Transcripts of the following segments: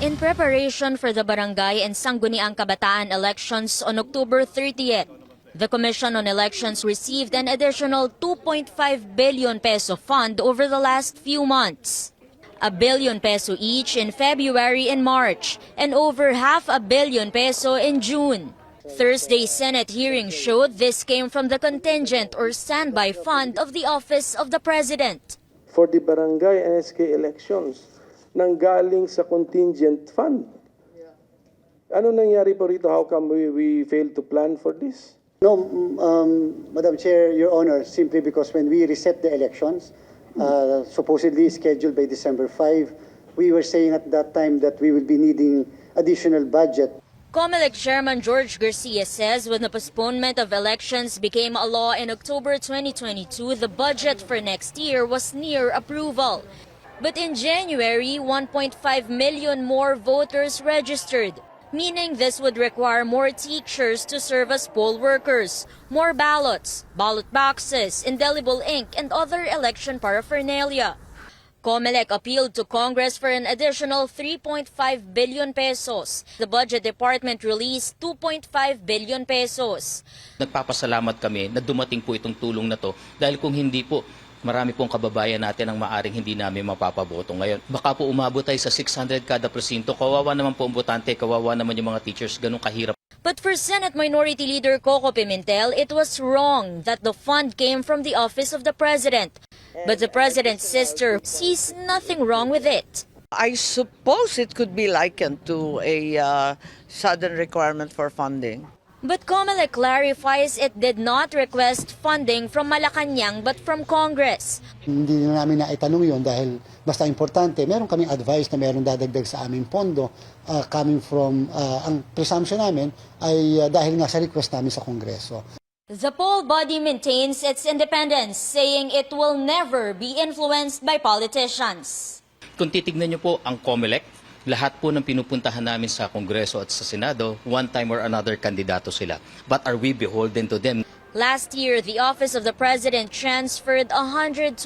In preparation for the barangay and Sangguniang Kabataan elections on October 30th, the Commission on Elections received an additional 2.5 billion peso fund over the last few months. ₱1 billion each in February and March, and over ₱500 million in June. Thursday's Senate hearing showed this came from the contingent or standby fund of the Office of the President. For the barangay and SK elections, nanggaling sa contingent fund. Ano nangyari po rito? How come we failed to plan for this? No, Madam Chair, Your Honor, simply because when we reset the elections, supposedly scheduled by December 5, we were saying at that time that we will be needing additional budget. Comelec Chairman George Garcia says when the postponement of elections became a law in October 2022, the budget for next year was near approval. But in January, 1.5 million more voters registered, meaning this would require more teachers to serve as poll workers, more ballots, ballot boxes, indelible ink, and other election paraphernalia. Comelec appealed to Congress for an additional 3.5 billion pesos. The Budget Department released 2.5 billion pesos. Nagpapasalamat kami na dumating po itong tulong na to dahil kung hindi po, marami pong kababayan natin ang maaring hindi namin mapapaboto ngayon. Baka po umabot tayo sa 600 kada presinto. Kawawa naman po ang botante, kawawa naman yung mga teachers. Ganun kahirap. But for Senate Minority Leader Coco Pimentel, it was wrong that the fund came from the Office of the President. But the President's sister sees nothing wrong with it. I suppose it could be likened to a sudden requirement for funding. But Comelec clarifies it did not request funding from Malacañang but from Congress. Hindi na namin naitanong yun dahil basta importante, meron kaming advice na meron dadagdag sa aming pondo coming from, ang presumption namin ay dahil nga sa request namin sa Kongreso. The poll body maintains its independence, saying it will never be influenced by politicians. Kung titignan niyo po ang Comelec, lahat po ng pinupuntahan namin sa Kongreso at sa Senado, one time or another kandidato sila. But are we beholden to them? Last year, the Office of the President transferred 125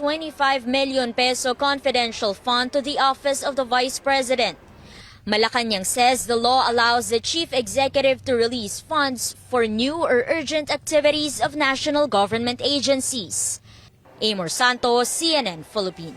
million peso confidential fund to the Office of the Vice President. Malacañang says the law allows the Chief Executive to release funds for new or urgent activities of national government agencies. Eimor Santos, CNN Philippines.